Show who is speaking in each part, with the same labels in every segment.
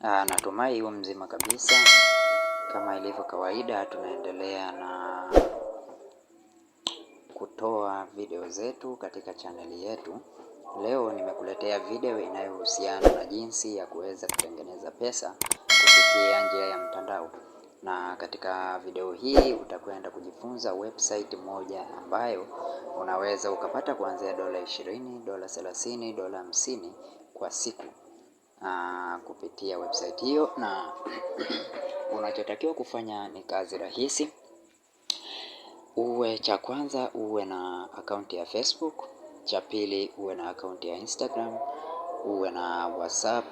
Speaker 1: Natumai hu mzima kabisa. Kama ilivyo kawaida, tunaendelea na kutoa video zetu katika chaneli yetu. Leo nimekuletea video inayohusiana na jinsi ya kuweza kutengeneza pesa kupitia njia ya mtandao. Na katika video hii utakwenda kujifunza website moja ambayo unaweza ukapata kuanzia $20, $30, $50 kwa siku kupitia website hiyo. Na unachotakiwa kufanya ni kazi rahisi. Cha kwanza uwe na akaunti ya Facebook. Cha pili uwe na akaunti ya Instagram. Uwe na WhatsApp.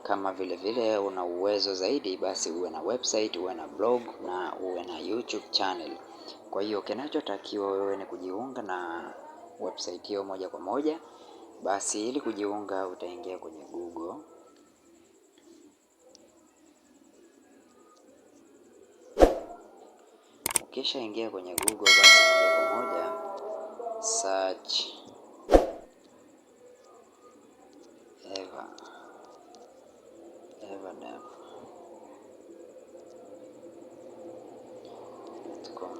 Speaker 1: Kama vile vile una uwezo zaidi, basi uwe na website, uwe na blog na uwe na YouTube channel. Kwa hiyo kinachotakiwa wewe ni kujiunga na website hiyo moja kwa moja. Basi ili kujiunga utaingia kwenye Google. Ukisha ingia kwenye Google, basi moja kwa moja search everdav.com.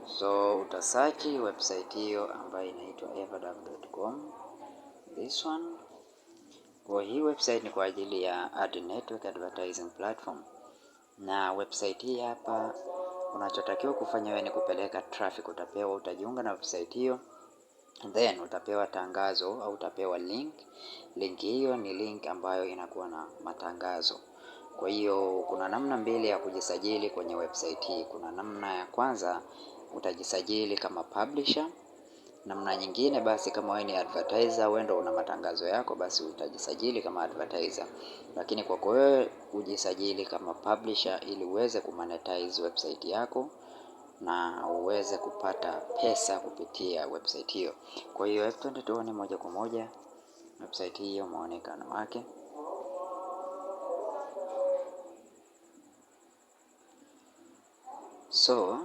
Speaker 1: So utasearch website hiyo ambayo inaitwa everdav.com, this one. Kwa hii website ni kwa ajili ya ad network advertising platform. Na website hii hapa, unachotakiwa kufanya wewe ni kupeleka traffic. Utajiunga na website hiyo, then utapewa tangazo au utapewa link. Link hiyo ni link ambayo inakuwa na matangazo. Kwa hiyo kuna namna mbili ya kujisajili kwenye website hii. Kuna namna ya kwanza, utajisajili kama publisher. Namna nyingine, basi kama wewe ni advertiser, wewe ndio una matangazo yako, basi utajisajili kama advertiser. Lakini kwa wewe ujisajili kama publisher ili uweze kumonetize website yako na uweze kupata pesa kupitia website hiyo. Kwa hiyo twende tuone moja kwa moja website hiyo, muonekano wake. So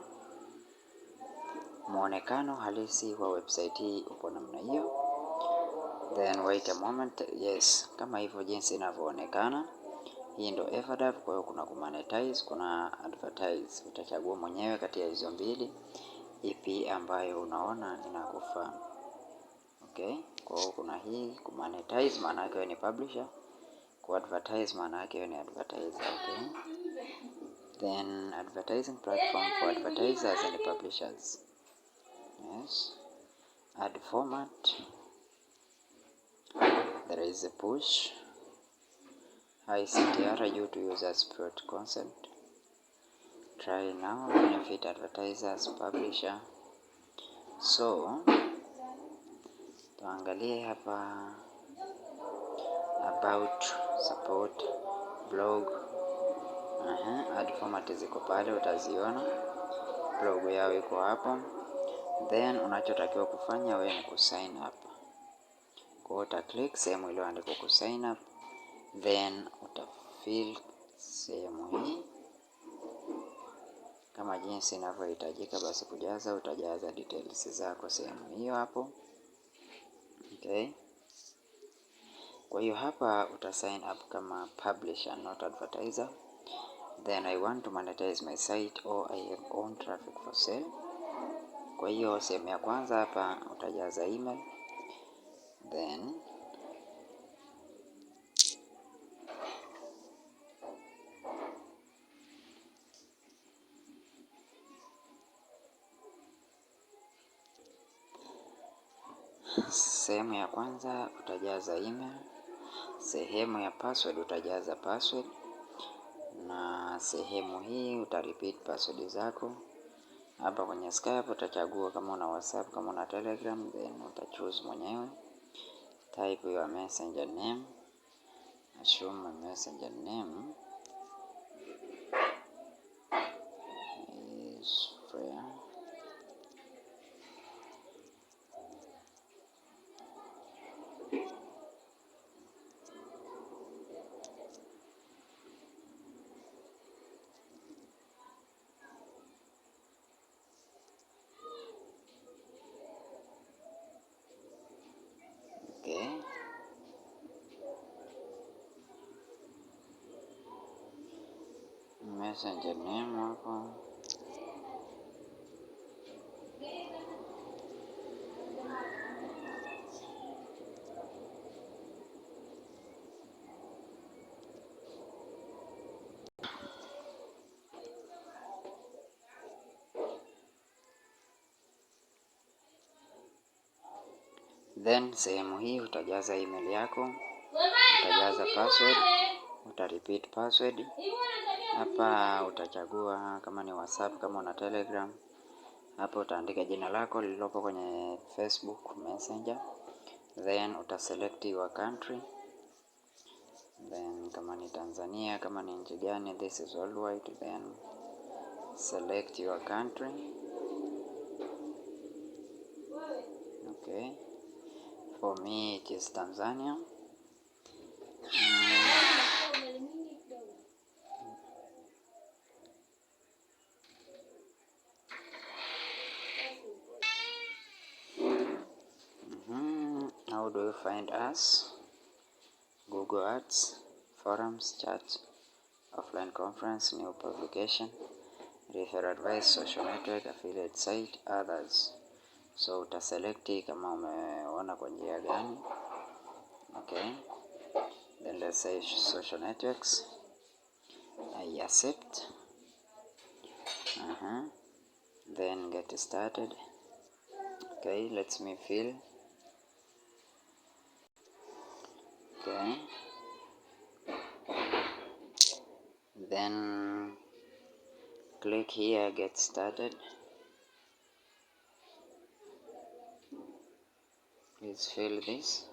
Speaker 1: muonekano halisi wa website hii upo namna hiyo. Then wait a moment. Yes, kama hivyo jinsi inavyoonekana. Hii ndio everdav. Kwa hiyo kuna kumonetize, kuna advertise. Utachagua mwenyewe kati ya hizo mbili ipi ambayo unaona inakufaa. Okay, kwa hiyo kuna hii kumonetize, maana yake ni publisher. Ku advertise, maana yake ni advertiser. Okay, then advertising platform for advertisers and publishers. Yes, ad format. There is a push. High CTR due to users product concept. Try now, benefit advertisers, publisher. So tuangalie hapa about, support, blog. Ad format ziko pale, utaziona. Blog yao iko hapo. Then unachotakiwa kufanya wewe ni kusign up. Kwa uta click sehemu iliyoandikwa kusign up, then utafill sehemu hii kama jinsi inavyohitajika. Basi kujaza, utajaza details zako sehemu hiyo hapo. Okay, kwa hiyo hapa uta sign up kama publisher, not advertiser. Then I want to monetize my site or I have own traffic for sale. Kwa hiyo sehemu ya kwanza hapa utajaza email. Then sehemu ya kwanza utajaza email. Sehemu ya password utajaza password. Na sehemu hii utarepeat password zako. Hapa kwenye Skype utachagua kama una WhatsApp, kama una Telegram, then utachoose mwenyewe. Type your messenger name. Assume my messenger name is Freya. Okay. messenger name hapo. Then sehemu hii utajaza email yako, utajaza password, utarepeat password. Hapa utachagua kama ni WhatsApp, kama una Telegram. Hapa utaandika jina lako lililopo kwenye Facebook Messenger. Then utaselect your country. Then kama ni Tanzania, kama ni nchi gani, this is worldwide. Then select your country. Okay. For me it is Tanzania. How do you find us? Google Ads, forums, chat, offline conference, new publication, refer advice, social network, affiliate site, others. So utaselect kama umeona kwa njia gani. Okay. Then let's say social networks. I accept. Then get started. Okay, let me fill. Okay. Then click here, get started. Please fill this.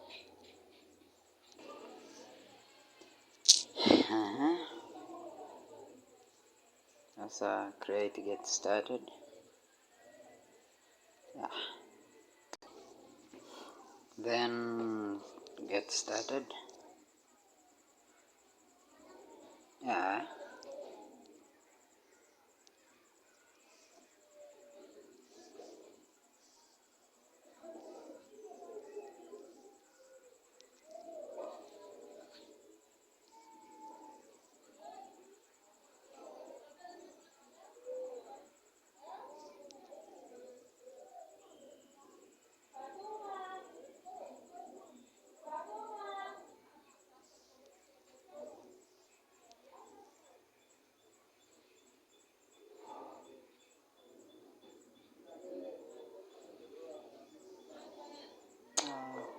Speaker 1: Sasa create, get started. Then get started.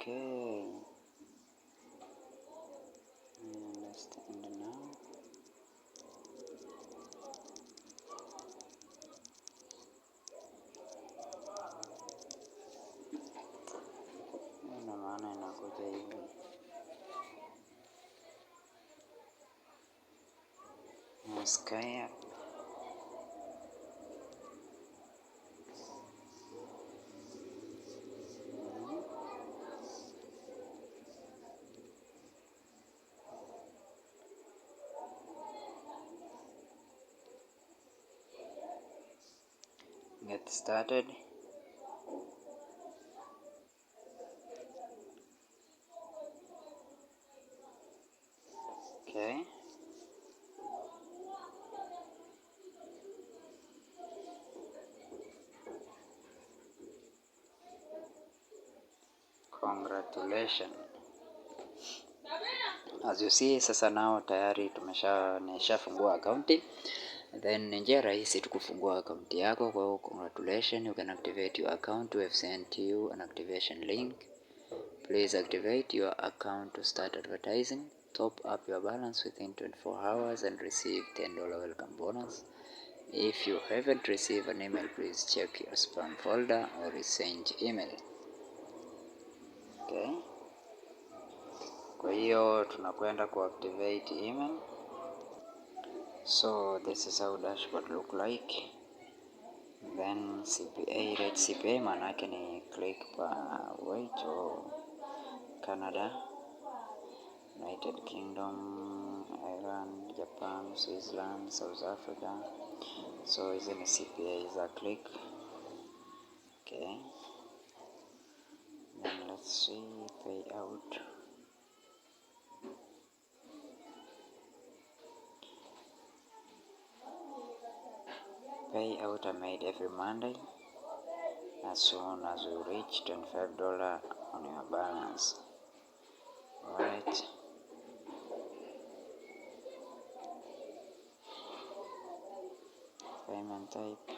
Speaker 1: Okay. Let's end now. Ina maana inakuja hivi. Sky up. Get started. Okay. Congratulations. As you see, sasa nao tayari nishafungua akaunti. Then ni njia rahisi tu kufungua akaunti yako. Kwa hiyo congratulations, you can activate your account. We have sent you an activation link. Please activate your account to start advertising. Top up your balance within 24 hours and receive $10 welcome bonus. If you haven't received an email, please check your spam folder or resend email. Okay. Kwa hiyo tunakwenda kuactivate email. So this is how dashboard look like. Then CPA, rate CPA maana yake ni click per weight or Canada, United Kingdom, Ireland, Japan, Switzerland, South Africa. So hizi ni CPA za click. Okay. Then let's see payout. pay automated every Monday as soon as you reach $25 on your balance. Alright. Payment type.